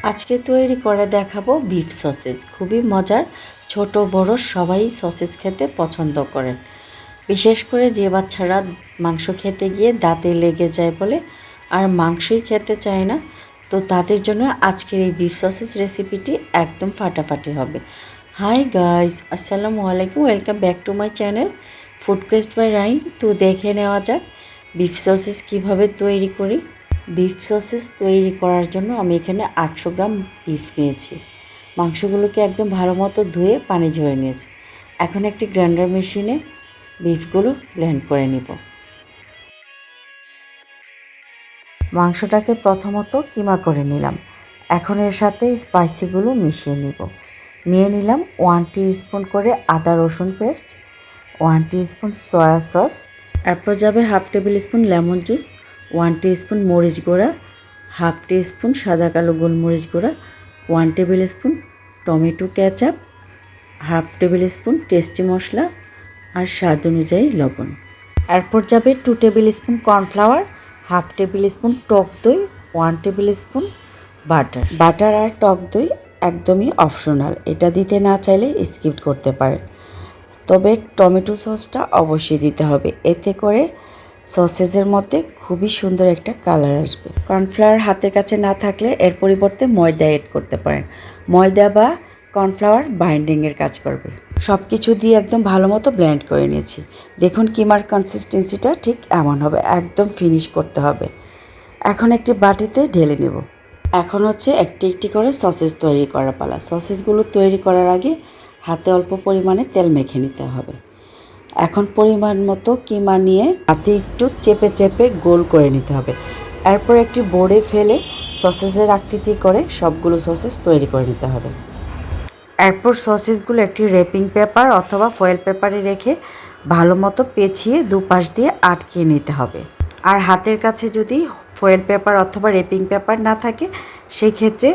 আজকে তৈরি করে দেখাবো বিফ সসেজ। খুবই মজার, ছোট বড় সবাই সসেজ খেতে পছন্দ করেন। বিশেষ করে যে বাচ্চারা মাংস খেতে গিয়ে দাঁতে লেগে যায় বলে আর মাংসই খেতে চায় না, তো তাদের জন্য আজকের এই বিফ সসেজ রেসিপিটি একদম ফাটাফাটি হবে। হাই গাইস, আসসালামু আলাইকুম, welcome back to my channel food quest by রাইন। তো দেখে নেওয়া যাক বিফ সসেজ কীভাবে তৈরি করি। বিফ সসেজ তৈরি করার জন্য আমি এখানে 800 গ্রাম বিফ নিয়েছি। মাংসগুলোকে একদম ভালো মতো ধুয়ে পানি ঝরিয়ে নিয়েছি। এখন একটি গ্রাইন্ডার মেশিনে বিফগুলো ব্লেন্ড করে নিব। মাংসটাকে প্রথমত কিমা করে নিলাম। এখন এর সাথে স্পাইসিগুলো মিশিয়ে নিব। নিয়ে নিলাম 1 টিস্পুন করে আদা রসুন পেস্ট, 1 টিস্পুন সয়া সস, এরপর যাবে half table spoon lemon juice, 1 teaspoon মরিচ গুঁড়া, হাফ টিস্পুন সাদা কালো গোলমরিচ গুঁড়া, 1 table spoon tomato ketchup, half table spoon tasty মশলা আর স্বাদ অনুযায়ী লবণ। এরপর যাবে 2 table spoon cornflour, half table spoon টক দই, 1 টেবিল স্পুন বাটার। বাটার আর টক দই একদমই অপশনাল, এটা দিতে না চাইলে স্কিপ করতে পারেন। তবে টমেটো সসটা অবশ্যই দিতে হবে, এতে করে সসেজের মধ্যে খুবই সুন্দর একটা কালার আসবে। কর্নফ্লাওয়ার হাতের কাছে না থাকলে এর পরিবর্তে ময়দা এড করতে পারেন। ময়দা বা কর্নফ্লাওয়ার বাইন্ডিংয়ের কাজ করবে। সব কিছু দিয়ে একদম ভালো মতো ব্লেন্ড করে নিয়েছি। দেখুন কিমার কনসিস্টেন্সিটা ঠিক এমন হবে, একদম ফিনিশ করতে হবে। এখন একটি বাটিতে ঢেলে নেব। এখন হচ্ছে একটি একটি করে সসেজ তৈরি করার পালা। সসেজগুলো তৈরি করার আগে হাতে অল্প পরিমাণে তেল মেখে নিতে হবে। এখন পরিমাণ মতো কিমা নিয়ে হাতে একটু চেপে চেপে গোল করে নিতে হবে। এরপর একটি বোর্ডে ফেলে সসেজের আকৃতি করে সবগুলো সসেজ তৈরি করে নিতে হবে। এরপর সসেজগুলো একটি র্যাপিং পেপার অথবা ফয়েল পেপারে রেখে ভালো মতো পেঁচিয়ে দুপাশ দিয়ে আটকে নিতে হবে। আর হাতের কাছে যদি ফয়েল পেপার অথবা র্যাপিং পেপার না থাকে, সেই ক্ষেত্রে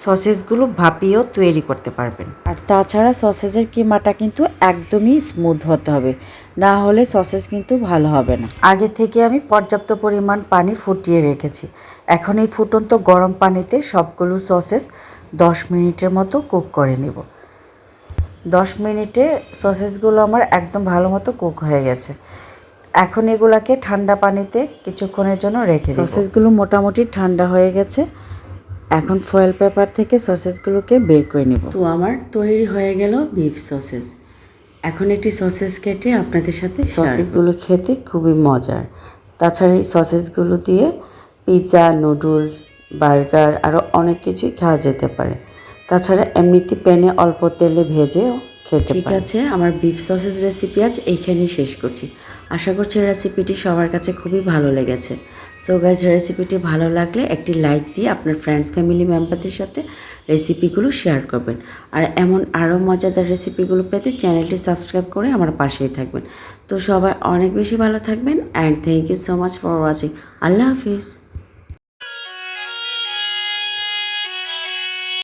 সসেজগুলো ভাপিয়েও তৈরি করতে পারবেন। আর তাছাড়া সসেজের কিমাটা কিন্তু একদমই স্মুথ হতে হবে, না হলে সসেজ কিন্তু ভালো হবে না। আগে থেকে আমি পর্যাপ্ত পরিমাণ পানি ফুটিয়ে রেখেছি। এখন এই ফুটন্ত গরম পানিতে সবগুলো সসেজ 10 মিনিটের মতো কুক করে নেব। 10 মিনিটে সসেজগুলো আমার একদম ভালো মতো কুক হয়ে গেছে। এখন এগুলাকে ঠান্ডা পানিতে কিছুক্ষণের জন্য রেখে দেব। সসেজগুলো মোটামুটি ঠান্ডা হয়ে গেছে। এখন ফয়েল পেপার থেকে সসেজগুলোকে বের করে নেব। তো আমার তৈরি হয়ে গেল বিফ সসেজ। এখন একটি সসেজ কেটে আপনাদের সাথে সসেজগুলো খেতে খুবই মজার। তাছাড়া এই সসেজগুলো দিয়ে পিৎজা, নুডলস, বার্গার আরও অনেক কিছুই খাওয়া যেতে পারে। তাছাড়া এমনিতে প্যানে অল্প তেলে ভেজেও খেতে পারেন। ঠিক আছে, আমার বিফ সসেজ রেসিপি আজ এইখানেই শেষ করছি। আশা করছি রেসিপিটি সবার কাছে খুবই ভালো লেগেছে। সো গাইজ, রেসিপিটি ভালো লাগলে একটি লাইক দিয়ে আপনার ফ্রেন্ডস ফ্যামিলি মেম্বারদের সাথে রেসিপিগুলো শেয়ার করবেন। আর এমন আরও মজাদার রেসিপিগুলো পেতে চ্যানেলটি সাবস্ক্রাইব করে আমার পাশেই থাকবেন। তো সবাই অনেক বেশি ভালো থাকবেন and thank you so much for watching. আল্লাহ হাফিজ।